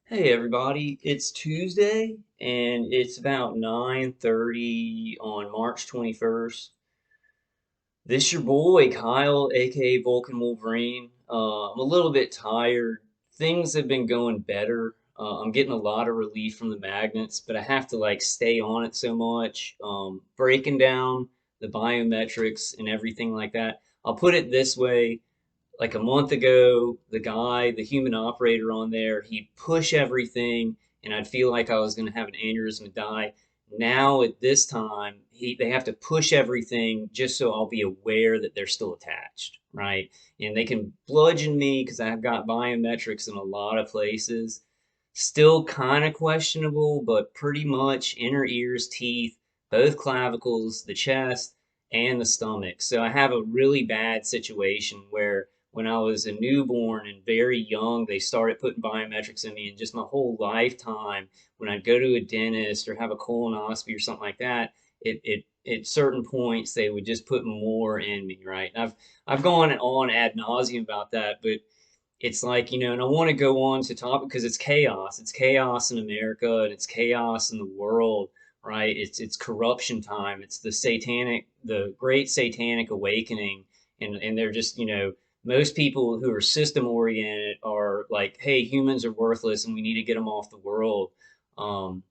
Hey everybody, it's Tuesday and it's about 9:30 on March 21st. This your boy Kyle, aka Vulcan Wolverine. I'm a little bit tired. Things have been going better. I'm getting a lot of relief from the magnets, but I have to like stay on it so much. Breaking down the biometrics and everything like that. I'll put it this way, like a month ago, the human operator on there, he'd push everything, and I'd feel like I was going to have an aneurysm and die. Now at this time, they have to push everything just so I'll be aware that they're still attached, right? And they can bludgeon me because I've got biometrics in a lot of places. Still kind of questionable, but pretty much inner ears, teeth, both clavicles, the chest, and the stomach. So I have a really bad situation where when I was a newborn and very young, they started putting biometrics in me, and just my whole lifetime, when I'd go to a dentist or have a colonoscopy or something like that, it at certain points they would just put more in me, right? I've gone on ad nauseum about that, but it's like, and I want to go on to talk because it's chaos. It's chaos in America and it's chaos in the world, right? It's corruption time. It's the great satanic awakening, and they're just, most people who are system oriented are like, hey, humans are worthless and we need to get them off the world. Um,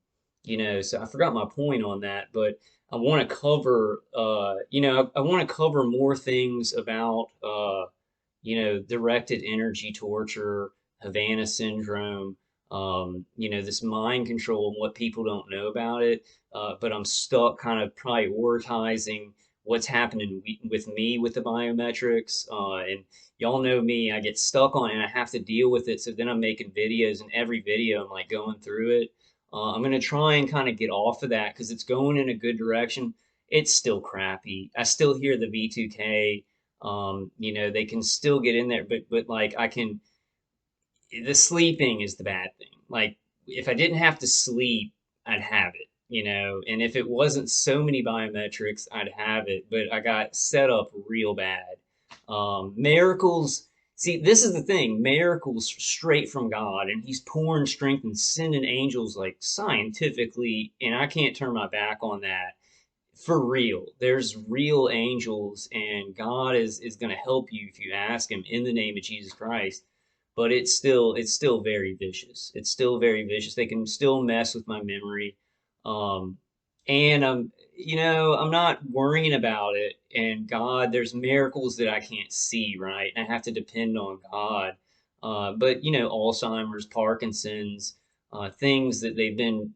so I forgot my point on that, but I want to cover, I want to cover more things about, directed energy torture, Havana syndrome, this mind control and what people don't know about it. But I'm stuck kind of prioritizing what's happening with me with the biometrics. And y'all know me, I get stuck on it and I have to deal with it. So then I'm making videos, and every video I'm like going through it. I'm going to try and kind of get off of that because it's going in a good direction. It's still crappy. I still hear the V2K. They can still get in there, but like the sleeping is the bad thing. Like if I didn't have to sleep, I'd have it. And if it wasn't so many biometrics, I'd have it, but I got set up real bad. Miracles, see, this is the thing, miracles straight from God, and he's pouring strength and sending angels like scientifically, and I can't turn my back on that for real. There's real angels, and God is going to help you if you ask Him in the name of Jesus Christ. But it's still very vicious. It's still very vicious. They can still mess with my memory, um, and I'm not worrying about it. And God, there's miracles that I can't see, right? And I have to depend on God. But Alzheimer's, Parkinson's, things that they've been,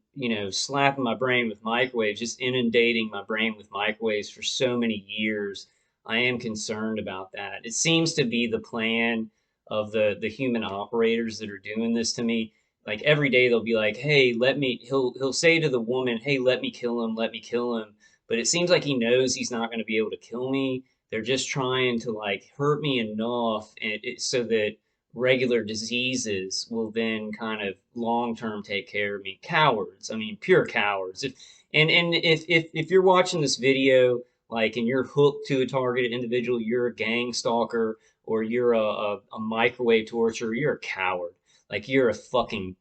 slapping my brain with microwaves, just inundating my brain with microwaves for so many years. I am concerned about that. It seems to be the plan of the human operators that are doing this to me. Like every day they'll be like, "Hey, he'll say to the woman, "Hey, let me kill him, let me kill him." But it seems like he knows he's not going to be able to kill me. They're just trying to like hurt me enough so that regular diseases will then kind of long term take care of me. Cowards. I mean, pure cowards. If you're watching this video, like, and you're hooked to a targeted individual, you're a gang stalker or you're a microwave torturer, you're a coward. Like you're an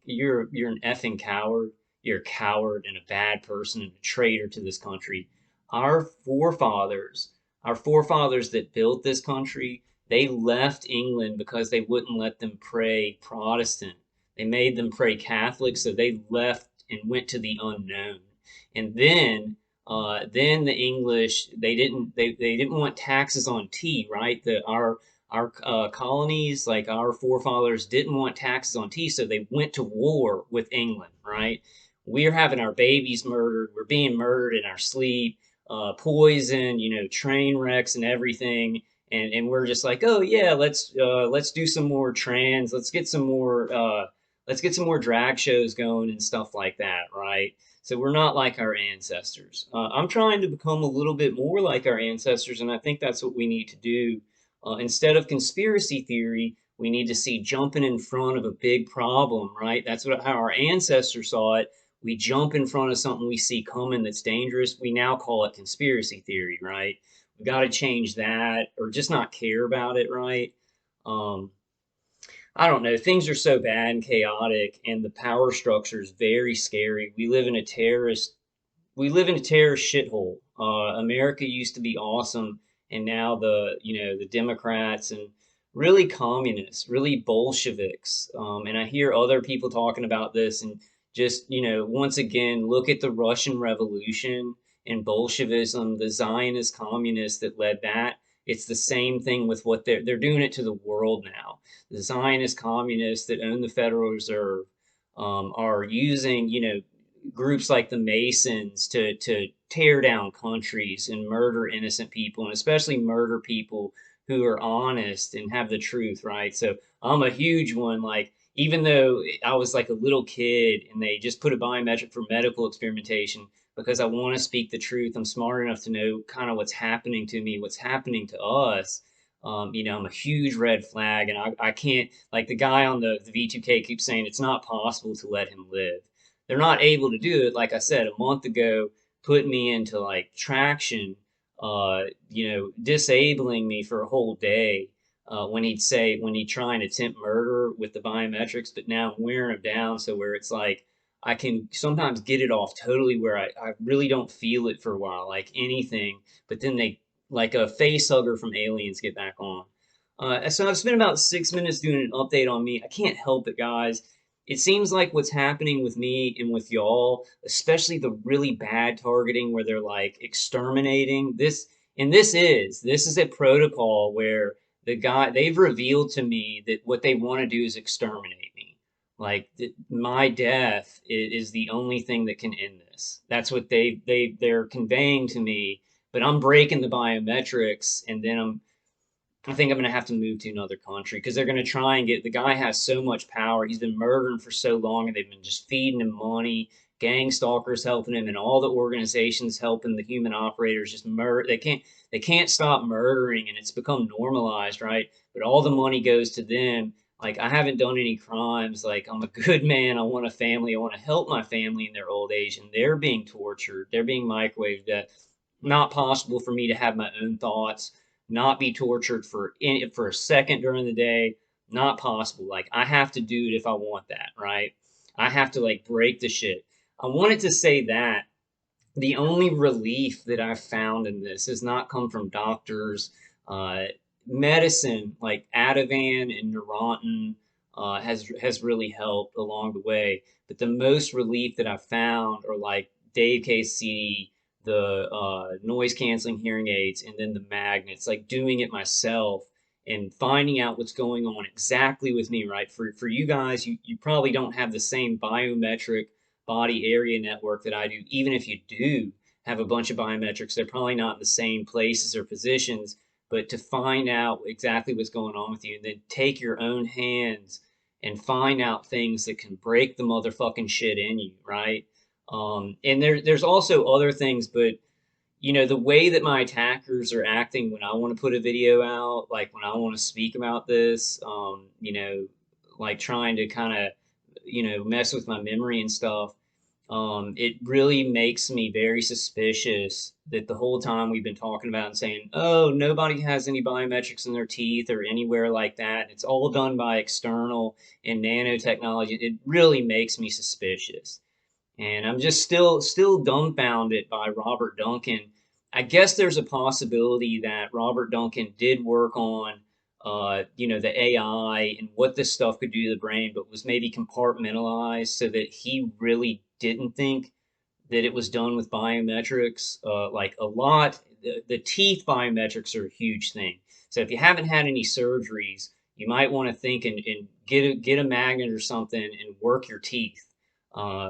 effing coward. You're a coward and a bad person and a traitor to this country. Our forefathers, our forefathers that built this country, they left England because they wouldn't let them pray Protestant. They made them pray Catholic, so they left and went to the unknown. And then the English they didn't want taxes on tea, right? Our colonies, like our forefathers, didn't want taxes on tea, so they went to war with England, right? We're having our babies murdered. We're being murdered in our sleep, poison, train wrecks and everything, and we're just like, oh yeah, let's do some more trans, let's get some more drag shows going and stuff like that, right? So we're not like our ancestors. I'm trying to become a little bit more like our ancestors, and I think that's what we need to do. Instead of conspiracy theory, we need to see jumping in front of a big problem, right? That's how our ancestors saw it. We jump in front of something we see coming that's dangerous. We now call it conspiracy theory, right? We got to change that or just not care about it, right? Um, I don't know. Things are so bad and chaotic, and the power structure is very scary. We live in a terrorist shithole. America used to be awesome, and now the Democrats and really communists, really Bolsheviks. And I hear other people talking about this, and just once again, look at the Russian Revolution and Bolshevism, the Zionist communists that led that. It's the same thing with what they're doing it to the world now. The Zionist communists that own the Federal Reserve are using, groups like the Masons to tear down countries and murder innocent people, and especially murder people who are honest and have the truth, right? So I'm a huge one. Like, even though I was like a little kid and they just put a biometric for medical experimentation because I want to speak the truth, I'm smart enough to know kind of what's happening to me, what's happening to us. I'm a huge red flag, and I can't, like the guy on the V2K keeps saying it's not possible to let him live. They're not able to do it. Like I said, a month ago, put me into like traction, disabling me for a whole day. When he'd try and attempt murder with the biometrics, but now I'm wearing him down so where it's like I can sometimes get it off totally where I really don't feel it for a while, like anything, but then they, like a face hugger from Aliens, get back on. So I've spent about 6 minutes doing an update on me. I can't help it, guys. It seems like what's happening with me and with y'all, especially the really bad targeting where they're like exterminating this, and this is a protocol where they've revealed to me that what they want to do is exterminate me. Like my death is the only thing that can end this. That's what they're conveying to me. But I'm breaking the biometrics, and then I think I'm going to have to move to another country because they're going to try and get the guy has so much power. He's been murdering for so long, and they've been just feeding him money. Gang stalkers helping him, and all the organizations helping the human operators just murder. They can't stop murdering, and it's become normalized, right? But all the money goes to them. Like, I haven't done any crimes. Like, I'm a good man. I want a family. I want to help my family in their old age, and they're being tortured. They're being microwaved. Not possible for me to have my own thoughts, not be tortured for a second during the day. Not possible. Like, I have to do it if I want that, right? I have to like break the shit. I wanted to say that the only relief that I've found in this has not come from doctors. Uh, Medicine like Ativan and Neurontin has really helped along the way. But the most relief that I've found are like Dave KC, the noise canceling hearing aids, and then the magnets. Like doing it myself and finding out what's going on exactly with me. Right, for you guys, you probably don't have the same biometric body area network that I do. Even if you do have a bunch of biometrics, they're probably not in the same places or positions. But to find out exactly what's going on with you, and then take your own hands and find out things that can break the motherfucking shit in you, right? And there's also other things, but the way that my attackers are acting when I want to put a video out, like when I want to speak about this, like trying to kind of, mess with my memory and stuff, it really makes me very suspicious that the whole time we've been talking about and saying, oh, nobody has any biometrics in their teeth or anywhere like that. It's all done by external and nanotechnology. It really makes me suspicious. And I'm just still dumbfounded by Robert Duncan. I guess there's a possibility that Robert Duncan did work on, the AI and what this stuff could do to the brain, but was maybe compartmentalized so that he really didn't think that it was done with biometrics. Like a lot, the teeth biometrics are a huge thing. So if you haven't had any surgeries, you might want to think and get a magnet or something and work your teeth,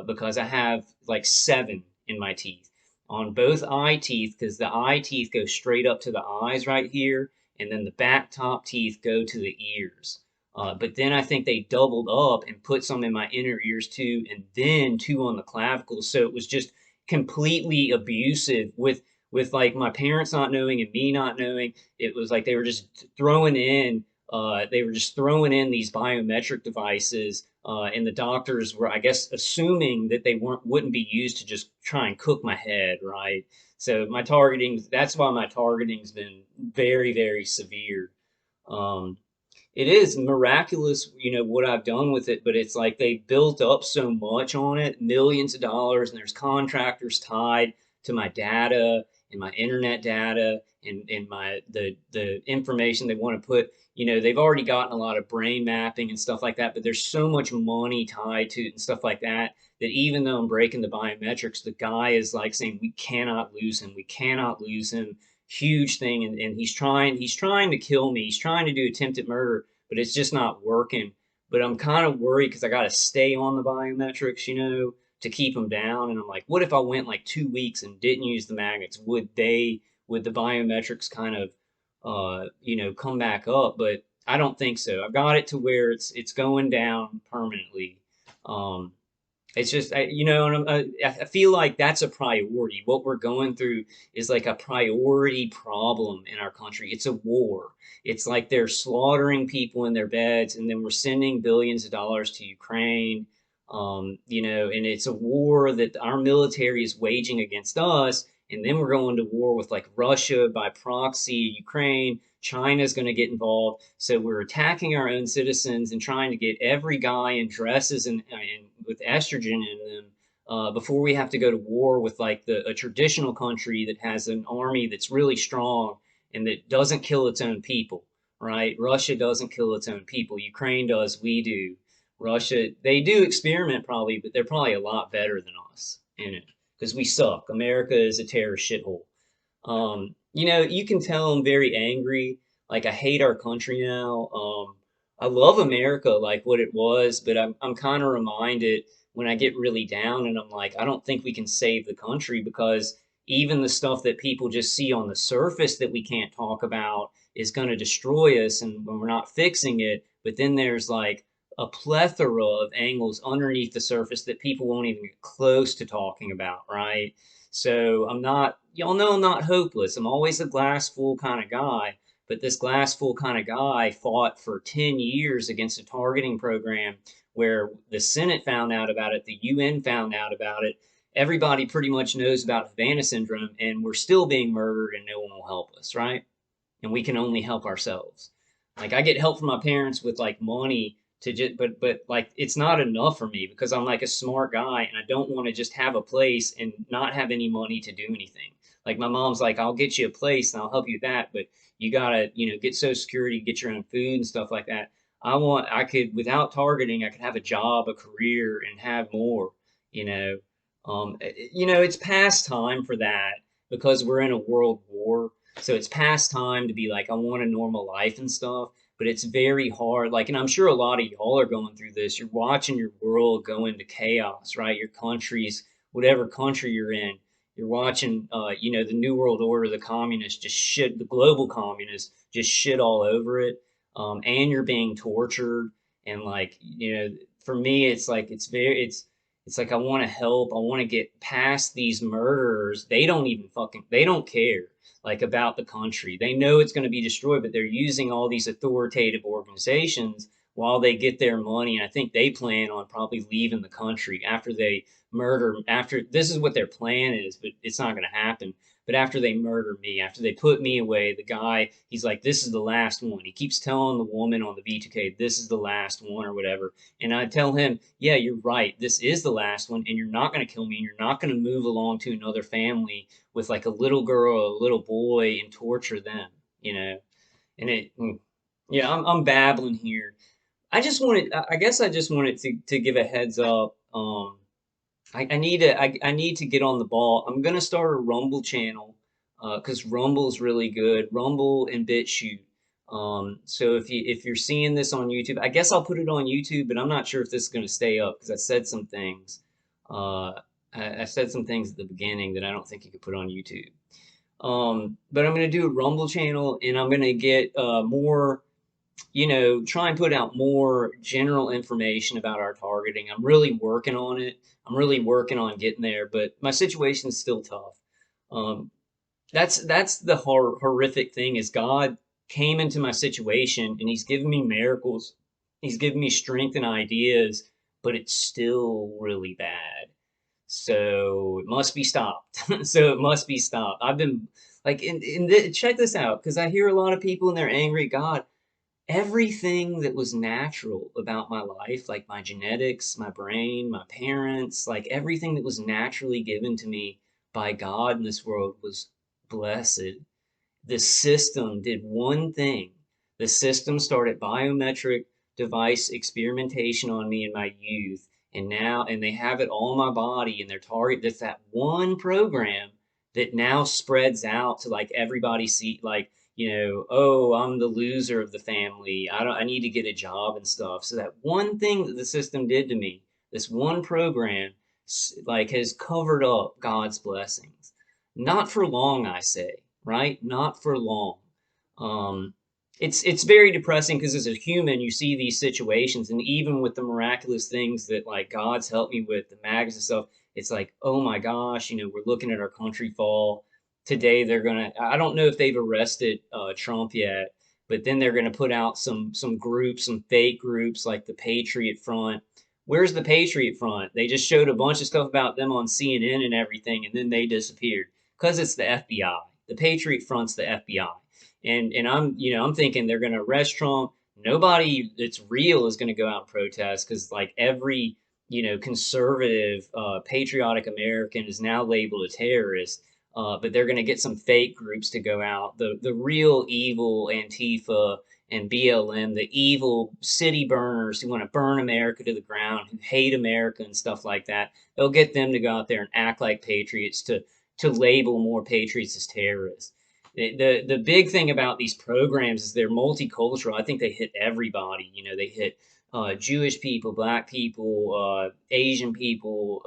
because I have like seven in my teeth on both eye teeth because the eye teeth go straight up to the eyes right here, and then the back top teeth go to the ears. But then I think they doubled up and put some in my inner ears too, and then two on the clavicles. So it was just completely abusive with like my parents not knowing and me not knowing. It was like they were just throwing in these biometric devices, and the doctors were, I guess, assuming that they wouldn't be used to just try and cook my head, right? So that's why my targeting's been very, very severe. Um, It is miraculous, what I've done with it, but it's like they built up so much on it, millions of dollars, and there's contractors tied to my data and my internet data and my the information they want to put. They've already gotten a lot of brain mapping and stuff like that, but there's so much money tied to it and stuff like that that even though I'm breaking the biometrics, the guy is like saying we cannot lose him. We cannot lose him. Huge thing, and he's trying to kill me. He's trying to do attempted murder, but it's just not working. But I'm kind of worried because I got to stay on the biometrics, to keep them down. And I'm like, what if I went like 2 weeks and didn't use the magnets? Would the biometrics kind of, come back up? But I don't think so. I've got it to where it's going down permanently. Um, it's just, and I feel like that's a priority. What we're going through is like a priority problem in our country. It's a war. It's like they're slaughtering people in their beds, and then we're sending billions of dollars to Ukraine. And it's a war that our military is waging against us. And then we're going to war with like Russia by proxy, Ukraine. China's going to get involved. So we're attacking our own citizens and trying to get every guy in dresses and with estrogen in them before we have to go to war with like a traditional country that has an army that's really strong and that doesn't kill its own people, right? Russia doesn't kill its own people. Ukraine does. We do. Russia, they do experiment probably, but they're probably a lot better than us in it because we suck. America is a terrorist shithole. You can tell I'm very angry. Like I hate our country now. I love America like what it was, but I'm kind of reminded when I get really down and I'm like, I don't think we can save the country because even the stuff that people just see on the surface that we can't talk about is going to destroy us and when we're not fixing it. But then there's like a plethora of angles underneath the surface that people won't even get close to talking about, right? So y'all know I'm not hopeless. I'm always a glass full kind of guy, but this glass full kind of guy fought for 10 years against a targeting program where the Senate found out about it, the UN found out about it. Everybody pretty much knows about Havana syndrome, and we're still being murdered, and no one will help us, right? And we can only help ourselves. Like I get help from my parents with like money to just, but like it's not enough for me because I'm like a smart guy and I don't want to just have a place and not have any money to do anything. Like my mom's like, I'll get you a place and I'll help you with that, but you gotta, get Social Security, get your own food and stuff like that. I could, without targeting, I could have a job, a career, and have more, you know. It's past time for that because we're in a world war. So it's past time to be like, I want a normal life and stuff, but it's very hard. Like, and I'm sure a lot of y'all are going through this. You're watching your world go into chaos, right? Your countries, whatever country you're in, you're watching, the New World Order, the communists just shit, the global communists just shit all over it. And you're being tortured. And like, for me, it's like, it's like I want to help. I want to get past these murderers. They don't care like about the country. They know it's going to be destroyed, but they're using all these authoritative organizations while they get their money. And I think they plan on probably leaving the country after they murder. After this is what their plan is, but it's not going to happen. But after they murder me, after they put me away, the guy, he's like, this is the last one. He keeps telling the woman on the V2K, this is the last one or whatever. And I tell him, yeah, you're right. This is the last one, and you're not going to kill me, and you're not going to move along to another family with like a little girl or a little boy and torture them, you know? And yeah, I'm babbling here. I guess I just wanted to give a heads up. I need to get on the ball. I'm gonna start a Rumble channel, because Rumble's really good. Rumble and BitChute. So if you're seeing this on YouTube, I guess I'll put it on YouTube, but I'm not sure if this is gonna stay up because I said some things. Uh, I said some things at the beginning that I don't think you could put on YouTube. But I'm gonna do a Rumble channel and I'm gonna get more, try and put out more general information about our targeting. I'm really working on it. I'm really working on getting there, but my situation is still tough. Um, that's the horrific thing is God came into my situation and He's given me miracles. He's given me strength and ideas, but it's still really bad. So it must be stopped. So it must be stopped. I've been like, check this out, because I hear a lot of people and they're angry at God. everything that was natural about my life, like my genetics, my brain, my parents, like everything that was naturally given to me by God in this world was blessed. The system did one thing. The system started biometric device experimentation on me in my youth, and they have it all in my body, and their target. That's that one program that now spreads out to like everybody see like, oh, I'm the loser of the family. I need to get a job and stuff. So that one thing that the system did to me, this one program, like has covered up God's blessings. Not for long, I say, right? Not for long. Um, it's very depressing because as a human, you see these situations, and even with the miraculous things that like God's helped me with, the mags and stuff, it's like, oh my gosh, we're looking at our country fall. Today they're gonna. I don't know if they've arrested Trump yet, but then they're gonna put out some groups, some fake groups like the Patriot Front. Where's the Patriot Front? They just showed a bunch of stuff about them on CNN and everything, and then they disappeared because it's the FBI. The Patriot Front's the FBI. And I'm thinking they're going to arrest Trump. Nobody that's real is going to go out and protest because like every conservative, patriotic American is now labeled a terrorist. But they're going to get some fake groups to go out. The real evil Antifa and BLM, the evil city burners who want to burn America to the ground, who hate America and stuff like that. They'll get them to go out there and act like patriots to label more patriots as terrorists. The big thing about these programs is they're multicultural. I think they hit everybody. They hit Jewish people, Black people, Asian people,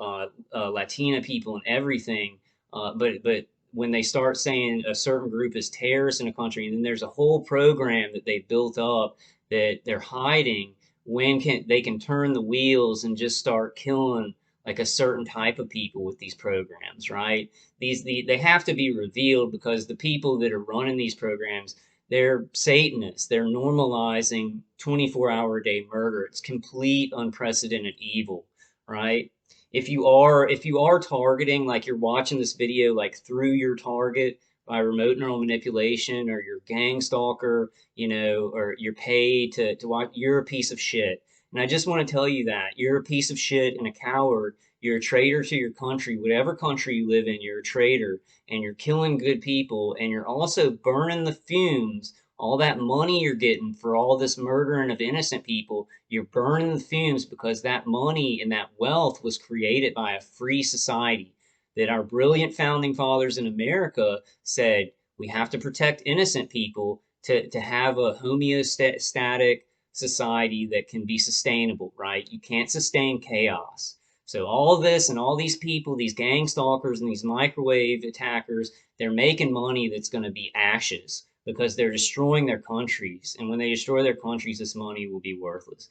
Latina people, and everything. But when they start saying a certain group is terrorists in a country, and then there's a whole program that they built up that they're hiding, when can they can turn the wheels and just start killing like a certain type of people with these programs, right? They have to be revealed because the people that are running these programs, they're Satanists. They're normalizing 24-hour a day murder. It's complete unprecedented evil, right? If you are targeting, like you're watching this video like through your target by remote neural manipulation, or your gang stalker, or you're paid to watch, you're a piece of shit. And I just want to tell you that you're a piece of shit and a coward. You're a traitor to your country, whatever country you live in, you're a traitor, and you're killing good people, and you're also burning the fumes. All that money you're getting for all this murdering of innocent people, you're burning the fumes because that money and that wealth was created by a free society that our brilliant founding fathers in America said we have to protect innocent people to have a homeostatic society that can be sustainable, right? You can't sustain chaos. So all this and all these people, these gang stalkers and these microwave attackers, they're making money that's going to be ashes because they're destroying their countries. And when they destroy their countries, this money will be worthless.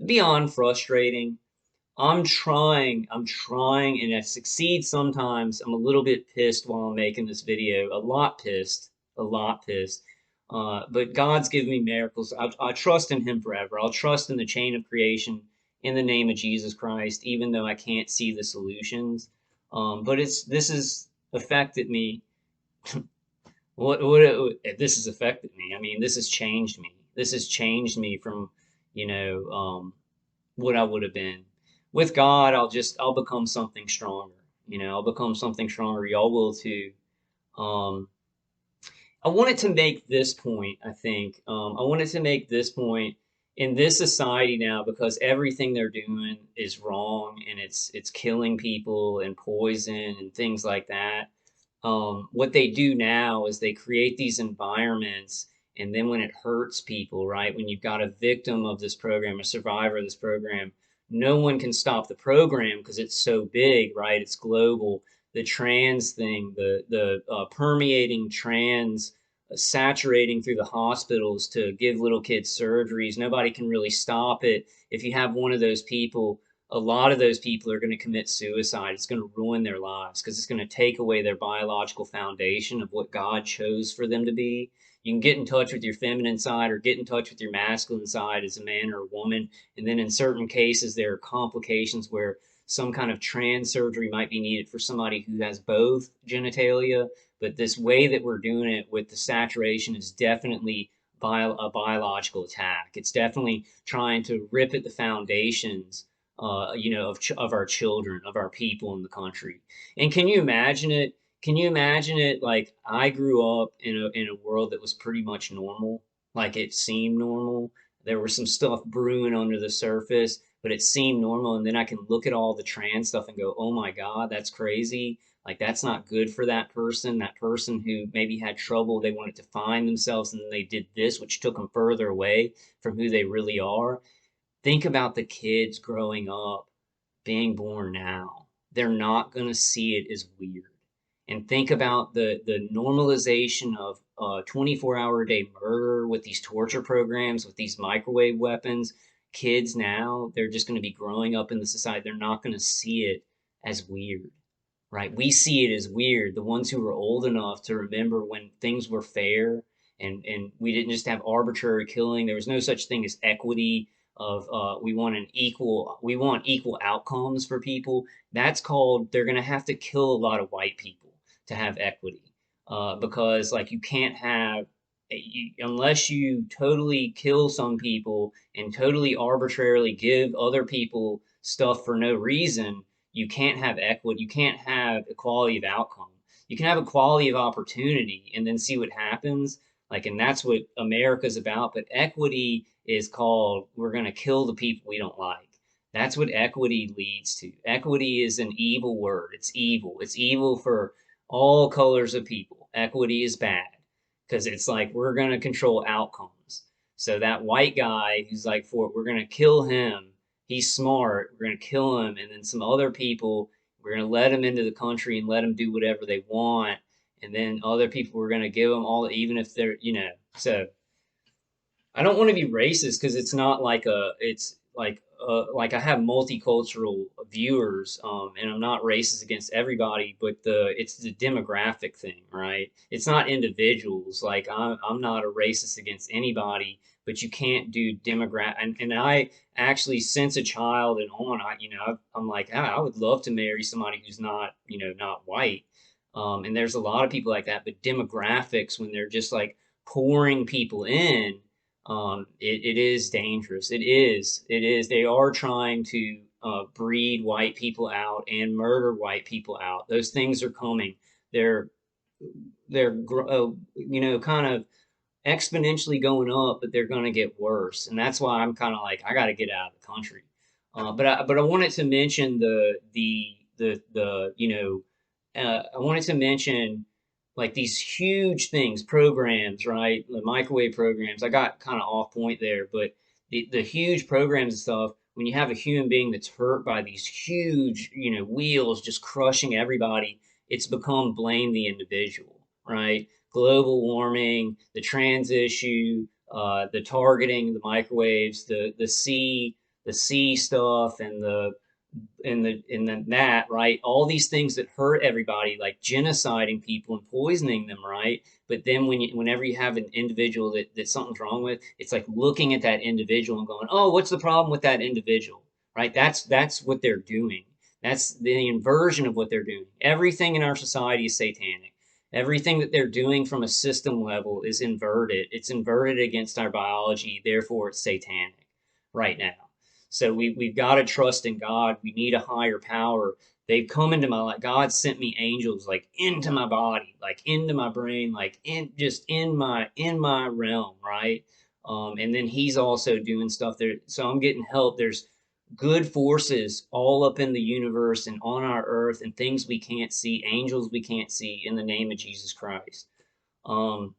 Beyond frustrating. I'm trying, and I succeed sometimes. I'm a little bit pissed while I'm making this video, a lot pissed. But God's given me miracles. I trust in Him forever. I'll trust in the chain of creation in the name of Jesus Christ, even though I can't see the solutions. But this has affected me. This has affected me. I mean, this has changed me. This has changed me from, you know, um, what I would have been. With God, I'll become something stronger. I'll become something stronger. Y'all will too. Um, I wanted to make this point, I think. I wanted to make this point in this society now because everything they're doing is wrong and it's killing people and poison and things like that. What they do now is they create these environments, and then when it hurts people, right? When you've got a victim of this program, a survivor of this program, no one can stop the program because it's so big, right? It's global. The trans thing, the permeating trans, saturating through the hospitals to give little kids surgeries. Nobody can really stop it. If you have one of those people, a lot of those people are going to commit suicide. It's going to ruin their lives because it's going to take away their biological foundation of what God chose for them to be. You can get in touch with your feminine side or get in touch with your masculine side as a man or a woman. And then in certain cases, there are complications where some kind of trans surgery might be needed for somebody who has both genitalia. But this way that we're doing it with the saturation is definitely a biological attack. It's definitely trying to rip at the foundations, of our children, of our people in the country. And can you imagine it? Can you imagine it? Like I grew up in a world that was pretty much normal, like it seemed normal. There was some stuff brewing under the surface, but it seemed normal. And then I can look at all the trans stuff and go, oh my God, that's crazy. Like that's not good for that person who maybe had trouble, they wanted to find themselves, and then they did this, which took them further away from who they really are. Think about the kids growing up, being born now. They're not going to see it as weird. And think about the normalization of 24-hour a day murder with these torture programs, with these microwave weapons. Kids now, they're just going to be growing up in the society. They're not going to see it as weird, right? We see it as weird. The ones who were old enough to remember when things were fair, and we didn't just have arbitrary killing. There was no such thing as equity of we want equal outcomes for people. That's called, they're going to have to kill a lot of white people to have equity, because like you can't have unless you totally kill some people and totally arbitrarily give other people stuff for no reason. You can't have equity. You can't have equality of outcome. You can have equality of opportunity and then see what happens. Like, and that's what America's about. But equity is called, we're going to kill the people we don't like. That's what equity leads to. Equity is an evil word. It's evil. It's evil for all colors of people. Equity is bad because it's like we're going to control outcomes. So that white guy who's like, we're going to kill him. He's smart. We're going to kill him. And then some other people, we're going to let them into the country and let them do whatever they want. And then other people, we're going to give them all, even if they're, so I don't want to be racist because it's not like it's like I have multicultural viewers, and I'm not racist against everybody, but it's the demographic thing, right? It's not individuals. Like I'm not a racist against anybody, but you can't do demographic. And I actually, since a child and on, I'm like, I would love to marry somebody who's not, not white. And there's a lot of people like that, but demographics, when they're just like pouring people in, it is dangerous. It is. They are trying to breed white people out and murder white people out. Those things are coming. They're kind of exponentially going up, but they're going to get worse. And that's why I'm kind of like, I got to get out of the country. But I wanted to mention I wanted to mention like these huge things, programs, right? The microwave programs. I got kind of off point there, but the huge programs and stuff, when you have a human being that's hurt by these huge, wheels just crushing everybody, it's become blame the individual, right? Global warming, the trans issue, the targeting, the microwaves, the sea stuff, and the that, right, all these things that hurt everybody, like genociding people and poisoning them, right? But then whenever you have an individual that something's wrong with, it's like looking at that individual and going, oh, what's the problem with that individual, right? That's what they're doing. That's the inversion of what they're doing. Everything in our society is satanic. Everything that they're doing from a system level is inverted. It's inverted against our biology, therefore it's satanic right now. So we've got to trust in God. We need a higher power. They've come into my life. God sent me angels like into my body, like into my brain, like in my realm, right? And then He's also doing stuff there. So I'm getting help. There's good forces all up in the universe and on our earth, and things we can't see, angels we can't see, in the name of Jesus Christ. Um,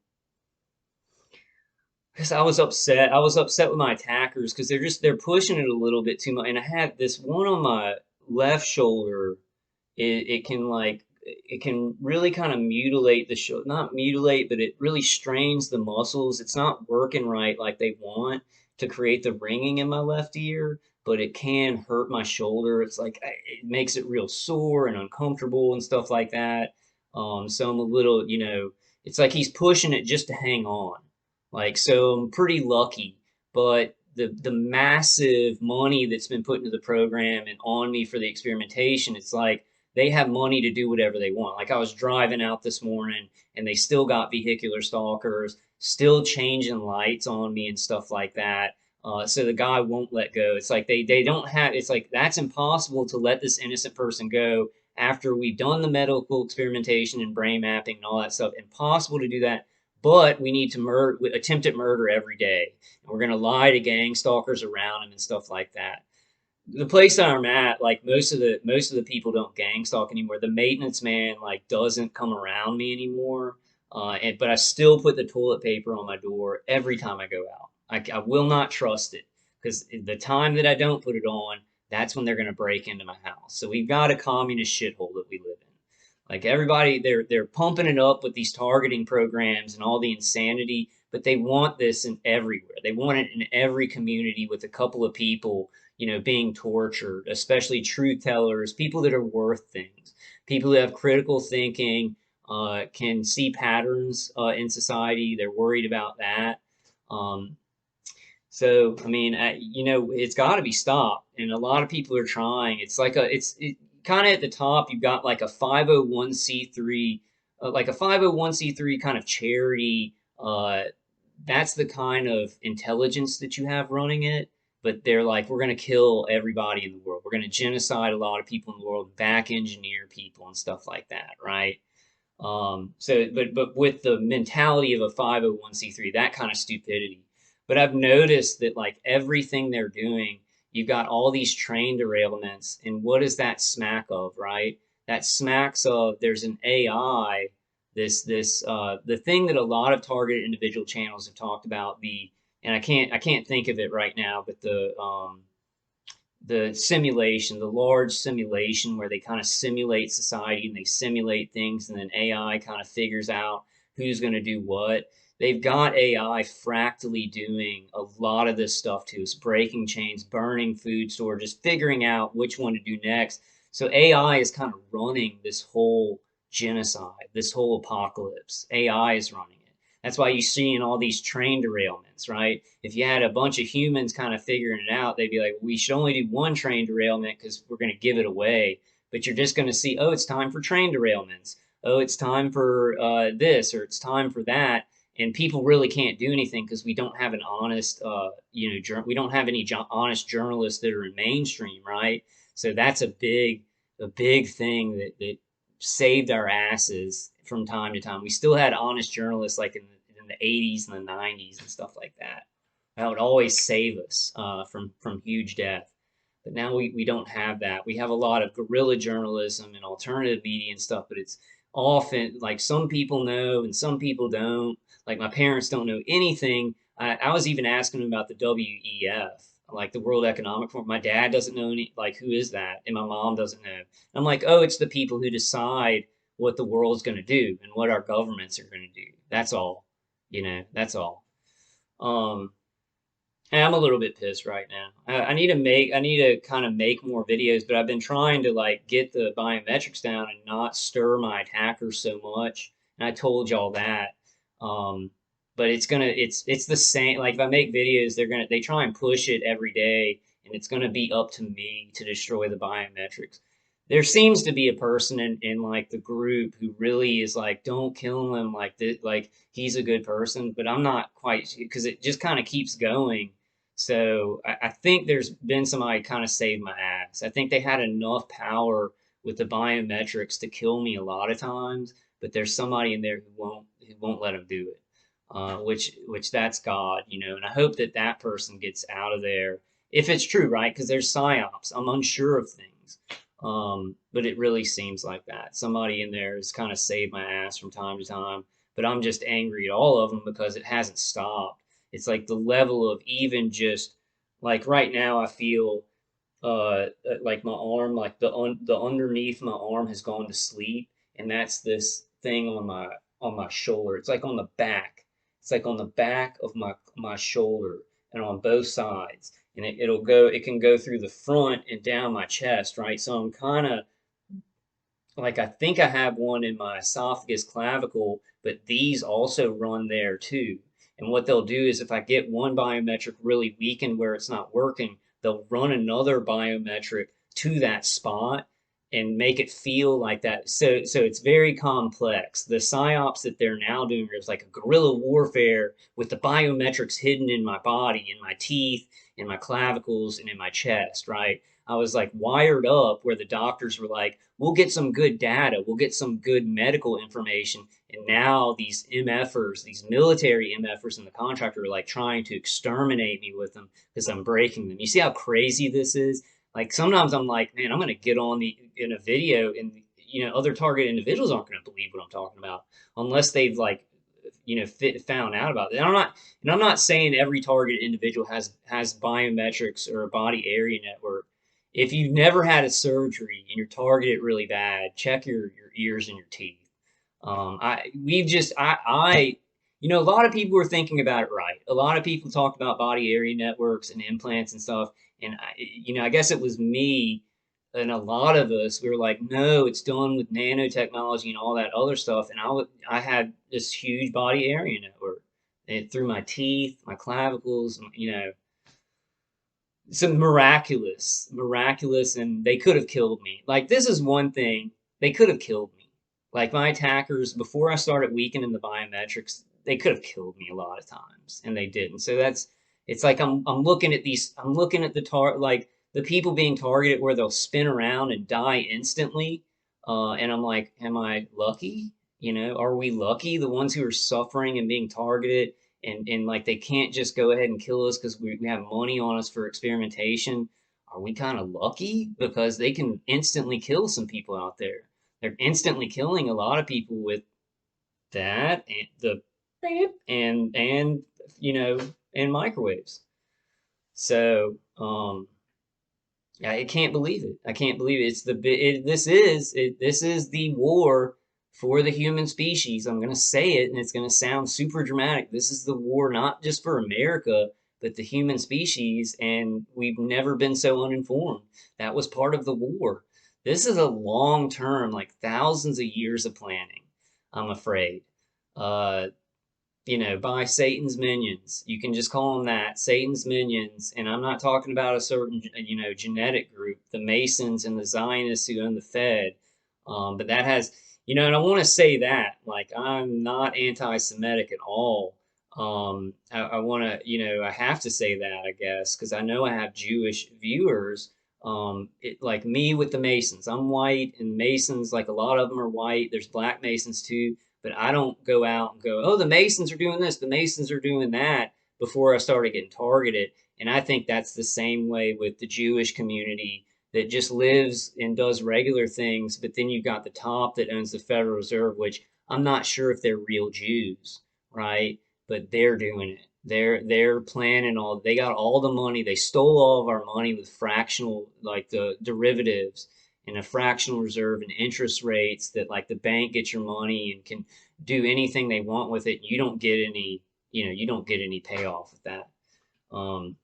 because I was upset. I was upset with my attackers because they're pushing it a little bit too much. And I had this one on my left shoulder. It can really kind of mutilate the shoulder, not mutilate, but it really strains the muscles. It's not working right like they want to create the ringing in my left ear, but it can hurt my shoulder. It's like it makes it real sore and uncomfortable and stuff like that. So I'm a little, it's like he's pushing it just to hang on. Like, so I'm pretty lucky, but the massive money that's been put into the program and on me for the experimentation, it's like they have money to do whatever they want. Like I was driving out this morning and they still got vehicular stalkers. still changing lights on me and stuff like that. So the guy won't let go. It's like they don't have, it's like that's impossible to let this innocent person go after we've done the medical experimentation and brain mapping and all that stuff. Impossible to do that. But we need to attempted murder every day. And we're going to lie to gang stalkers around him and stuff like that. The place that I'm at, like most of the people don't gang stalk anymore. The maintenance man like doesn't come around me anymore. But I still put the toilet paper on my door every time I go out. I will not trust it because the time that I don't put it on, that's when they're going to break into my house. So we've got a communist shithole that we live in. Like everybody, they're pumping it up with these targeting programs and all the insanity, but they want this in everywhere. They want it in every community with a couple of people, being tortured, especially truth tellers, people that are worth things, people who have critical thinking, can see patterns in society. They're worried about that. Um, so, I mean, it's got to be stopped, and a lot of people are trying. It's kind of at the top. You've got like a 501c3, like a 501c3 kind of charity. That's the kind of intelligence that you have running it. But they're like, we're going to kill everybody in the world. We're going to genocide a lot of people in the world, back engineer people and stuff like that, right? But with the mentality of a 501c3, that kind of stupidity. But I've noticed that like everything they're doing, you've got all these train derailments, and what does that smack of, right? That smacks of there's an AI, the thing that a lot of targeted individual channels have talked about, and I can't think of it right now, but the simulation, the large simulation where they kind of simulate society and they simulate things, and then AI kind of figures out who's going to do what. They've got AI fractally doing a lot of this stuff to us, breaking chains, burning food storages, figuring out which one to do next. So AI is kind of running this whole genocide, this whole apocalypse. AI is running it. That's why you're seeing all these train derailments, right? If you had a bunch of humans kind of figuring it out, they'd be like, we should only do one train derailment because we're going to give it away. But you're just going to see, oh, it's time for train derailments. Oh, it's time for this, or it's time for that. And people really can't do anything because we don't have an honest, we don't have any honest journalists that are in mainstream, right? So that's a big thing that saved our asses from time to time. We still had honest journalists like in the 80s and the 90s and stuff like that. That would always save us from huge death. But now we don't have that. We have a lot of guerrilla journalism and alternative media and stuff, but it's often like some people know and some people don't. Like my parents don't know anything. I was even asking them about the WEF, like the World Economic Forum. My dad doesn't know any, like, who is that? And my mom doesn't know. I'm like, oh, it's the people who decide what the world's going to do and what our governments are going to do. That's all. That's all. Um, and I'm a little bit pissed right now. I need to kind of make more videos, but I've been trying to like get the biometrics down and not stir my attackers so much. And I told y'all that. Um, but it's the same. Like if I make videos, they try and push it every day, and it's gonna be up to me to destroy the biometrics. There seems to be a person in like the group who really is like, don't kill him, like this, like he's a good person, but I'm not quite, because it just kind of keeps going. So I think there's been somebody kind of saved my ass. I think they had enough power with the biometrics to kill me a lot of times, but there's somebody in there who won't let them do it. Which that's God, and I hope that that person gets out of there if it's true, right? Because there's psyops. I'm unsure of things, but it really seems like that. Somebody in there has kind of saved my ass from time to time, but I'm just angry at all of them because it hasn't stopped. It's like the level of even just like right now, I feel like my arm, like the underneath my arm has gone to sleep, and that's this thing on my shoulder. It's like on the back. It's like on the back of my shoulder and on both sides, and it can go through the front and down my chest, right? So I'm kind of like I think I have one in my esophagus clavicle, but these also run there too. And what they'll do is if I get one biometric really weakened where it's not working, they'll run another biometric to that spot. and make it feel like that. So it's very complex. The psyops that they're now doing is like a guerrilla warfare with the biometrics hidden in my body, in my teeth, in my clavicles, and in my chest, right? I was like wired up where the doctors were like, we'll get some good data, we'll get some good medical information. And now these MFers, these military MFers and the contractor are like trying to exterminate me with them because I'm breaking them. You see how crazy this is? Like sometimes I'm like, man, I'm gonna get on the in a video and other target individuals aren't gonna believe what I'm talking about unless they've like found out about it. And I'm not saying every target individual has biometrics or a body area network. If you've never had a surgery and you're targeted really bad, check your ears and your teeth. I we've just I a lot of people were thinking about it right. A lot of people talked about body area networks and implants and stuff, and I guess it was me and a lot of us. We were like, no, it's done with nanotechnology and all that other stuff. And I had this huge body area network through my teeth, my clavicles, some miraculous, and they could have killed me. Like this is one thing, they could have killed me. Like my attackers, before I started weakening the biometrics, they could have killed me a lot of times, and they didn't. So it's like I'm looking at I'm looking at like the people being targeted where they'll spin around and die instantly, and I'm like, am I lucky? Are we lucky, the ones who are suffering and being targeted? And like they can't just go ahead and kill us because we have money on us for experimentation. Are we kind of lucky because they can instantly kill some people out there? They're instantly killing a lot of people with that and the beep and and microwaves. So I can't believe it. I can't believe it. This is the war for the human species. I'm going to say it, and it's going to sound super dramatic. This is the war not just for America, but the human species, and we've never been so uninformed. That was part of the war. This is a long term, like thousands of years of planning, I'm afraid. Uh, by Satan's minions. You can just call them that, Satan's minions. And I'm not talking about a certain, genetic group, the Masons and the Zionists who own the Fed. But that has, and I want to say that, like, I'm not anti-Semitic at all. I want to, I have to say that, I guess, because I know I have Jewish viewers. Like me with the Masons. I'm white, and Masons, like a lot of them are white. There's black Masons too, but I don't go out and go, oh, the Masons are doing this, the Masons are doing that before I started getting targeted. And I think that's the same way with the Jewish community that just lives and does regular things. But then you've got the top that owns the Federal Reserve, which I'm not sure if they're real Jews, right? But they're doing it. They're planning all. They got all the money. They stole all of our money with fractional, like the derivatives and a fractional reserve and interest rates that like the bank gets your money and can do anything they want with it. You don't get any payoff with that. Um,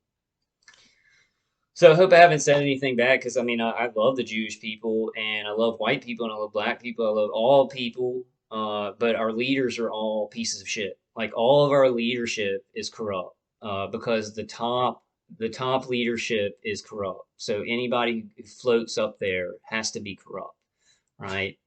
so I hope I haven't said anything bad because I mean I love the Jewish people and I love white people and I love black people. I love all people, but our leaders are all pieces of shit. Like all of our leadership is corrupt because the top leadership is corrupt. So anybody who floats up there has to be corrupt, right?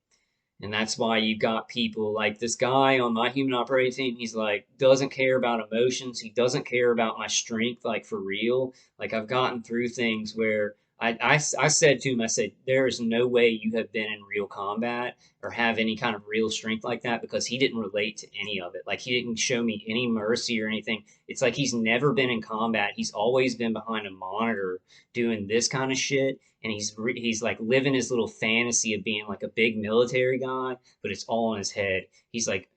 And that's why you got people like this guy on my human operating team. He's like, doesn't care about emotions. He doesn't care about my strength, like for real. Like I've gotten through things where I said to him, I said, there is no way you have been in real combat or have any kind of real strength like that because he didn't relate to any of it. Like he didn't show me any mercy or anything. It's like he's never been in combat. He's always been behind a monitor doing this kind of shit and he's like living his little fantasy of being like a big military guy, but it's all in his head. He's like,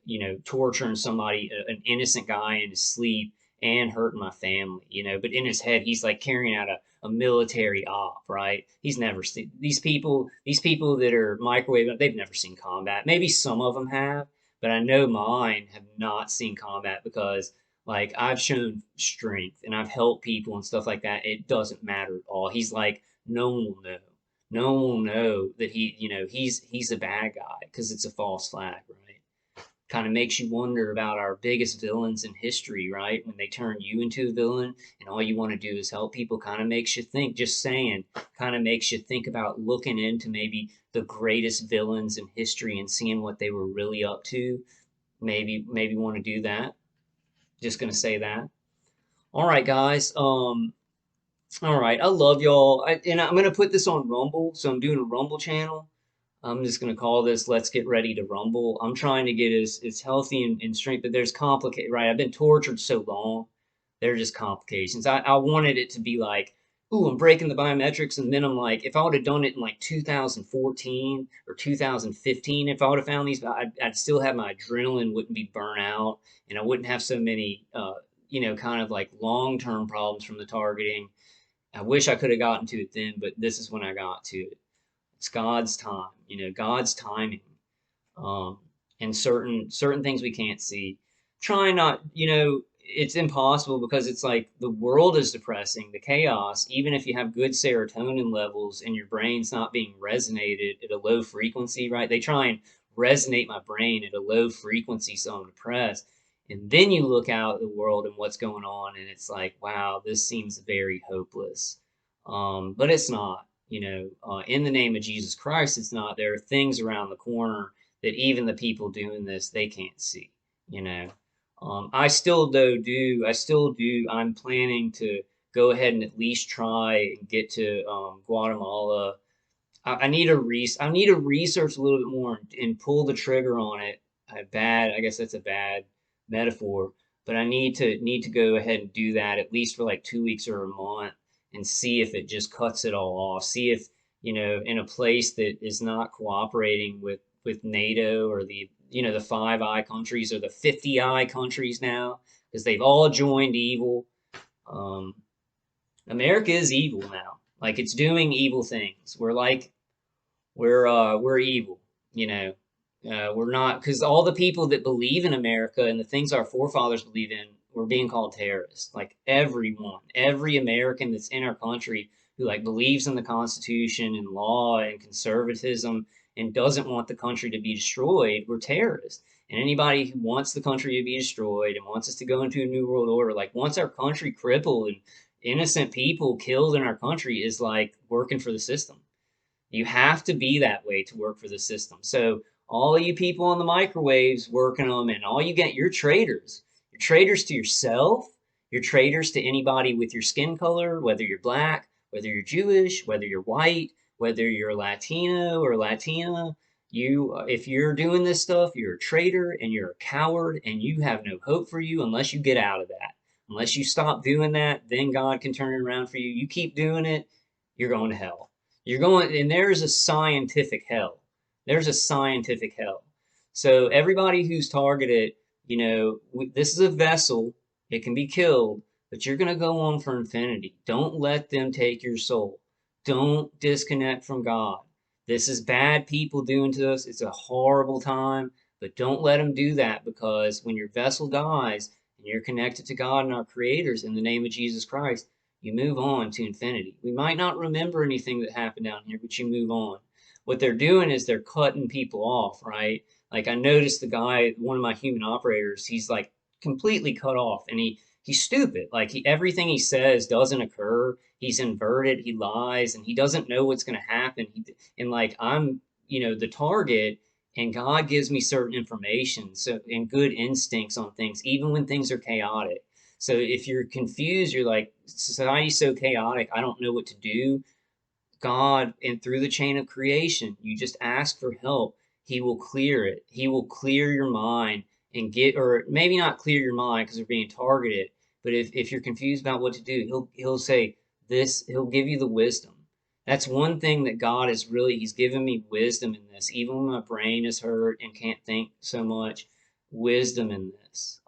torturing somebody, an innocent guy in his sleep and hurting my family, but in his head, he's like carrying out a military op, right? He's never seen these people that are microwave, they've never seen combat. Maybe some of them have, but I know mine have not seen combat because like I've shown strength and I've helped people and stuff like that. It doesn't matter at all. He's like, no one will know. No one will know that he's a bad guy because it's a false flag, right? kind of makes you wonder about our biggest villains in history, right? When they turn you into a villain and all you want to do is help people, kind of makes you think, just saying, kind of makes you think about looking into maybe the greatest villains in history and seeing what they were really up to. Maybe want to do that. Just gonna say that. All right, guys. All right. I love y'all. And I'm gonna put this on Rumble, so I'm doing a Rumble channel. I'm just gonna call this "Let's Get Ready to Rumble." I'm trying to get as healthy and strength, but there's complicated. Right? I've been tortured so long. There are just complications. I wanted it to be like, ooh, I'm breaking the biometrics, and then I'm like, if I would have done it in like 2014 or 2015, if I would have found these, I'd still have my adrenaline, wouldn't be burnt out, and I wouldn't have so many, kind of like long-term problems from the targeting. I wish I could have gotten to it then, but this is when I got to it. It's God's time, God's timing, um, and certain things we can't see. Try not, it's impossible because it's like the world is depressing, the chaos. Even if you have good serotonin levels and your brain's not being resonated at a low frequency, right? They try and resonate my brain at a low frequency, so I'm depressed. And then you look out at the world and what's going on, and it's like, wow, this seems very hopeless. But it's not, in the name of Jesus Christ, it's not. There are things around the corner that even the people doing this, they can't see, you know. I still do, I'm planning to go ahead and at least try and get to Guatemala. I need to research a little bit more and pull the trigger on it. I guess that's a bad metaphor, but I need to go ahead and do that at least for like 2 weeks or a month and see if it just cuts it all off. See if, in a place that is not cooperating with NATO or the Five Eye countries or the 50 Eye countries now, because they've all joined evil. Um, America is evil now. Like it's doing evil things. We're evil, you know. We're not, because all the people that believe in America and the things our forefathers believe in, we're being called terrorists. Like everyone, every American that's in our country who like believes in the Constitution and law and conservatism and doesn't want the country to be destroyed, we're terrorists. And anybody who wants the country to be destroyed and wants us to go into a new world order, like wants our country crippled and innocent people killed in our country, is like working for the system. You have to be that way to work for the system. So all of you people on the microwaves working them, and all you get, you're traitors. You're traitors to yourself. You're traitors to anybody with your skin color, whether you're black, whether you're Jewish, whether you're white, whether you're Latino or Latina. If you're doing this stuff, you're a traitor and you're a coward, and you have no hope for you unless you get out of that. Unless you stop doing that, then God can turn it around for you. You keep doing it, you're going to hell. You're going, and there's a scientific hell. There's a scientific hell. So everybody who's targeted, this is a vessel. It can be killed, but you're going to go on for infinity. Don't let them take your soul. Don't disconnect from God. This is bad people doing to us. It's a horrible time, but don't let them do that, because when your vessel dies and you're connected to God and our creators in the name of Jesus Christ, you move on to infinity. We might not remember anything that happened down here, but you move on. What they're doing is they're cutting people off, right? Like I noticed the guy, one of my human operators, he's like completely cut off, and he's stupid. Like everything he says doesn't occur. He's inverted. He lies, and he doesn't know what's going to happen. And like I'm, the target, and God gives me certain information, so and good instincts on things, even when things are chaotic. So if you're confused, you're like, society's so chaotic, I don't know what to do. God, and through the chain of creation, you just ask for help. He will clear it. He will clear your mind and or maybe not clear your mind because they're being targeted, but if you're confused about what to do, he'll say this, he'll give you the wisdom. That's one thing that God he's given me wisdom in this, even when my brain is hurt and can't think so much, wisdom in this.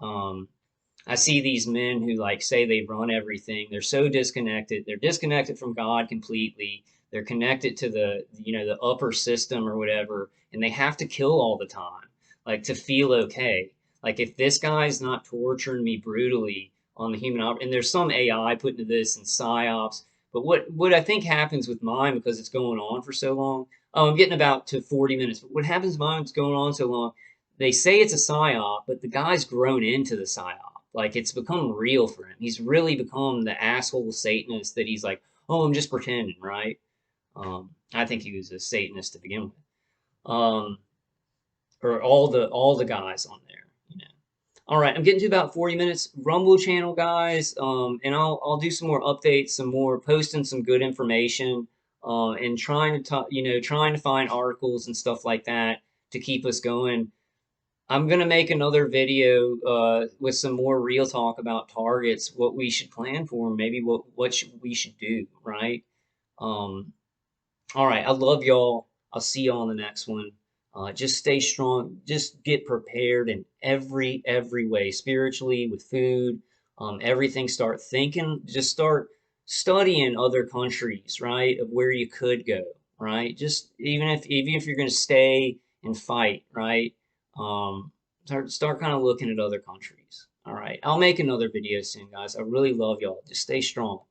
I see these men who like say they run everything. They're so disconnected. They're disconnected from God completely. They're connected to the upper system or whatever, and they have to kill all the time, like to feel okay. Like if this guy's not torturing me brutally on the and there's some AI put into this and psyops, but what I think happens with mine, because it's going on for so long. Oh, I'm getting about to 40 minutes. But what happens with mine, it's going on so long, they say it's a psyop, but the guy's grown into the psyop. Like it's become real for him. He's really become the asshole Satanist that he's like, oh, I'm just pretending, right? I think he was a Satanist to begin with. Or all the guys on there, you know. All right, I'm getting to about 40 minutes. Rumble channel, guys, and I'll do some more updates, some more posting some good information, and trying to talk, trying to find articles and stuff like that to keep us going. I'm gonna make another video with some more real talk about targets, what we should plan for, maybe we should do, right? Um, all right, I love y'all. I'll see y'all on the next one. Just stay strong. Just get prepared in every way, spiritually, with food, everything. Start thinking. Just start studying other countries, right? Of where you could go, right? Just even if you're going to stay and fight, right? Um, start kind of looking at other countries. All right, I'll make another video soon, guys. I really love y'all. Just stay strong.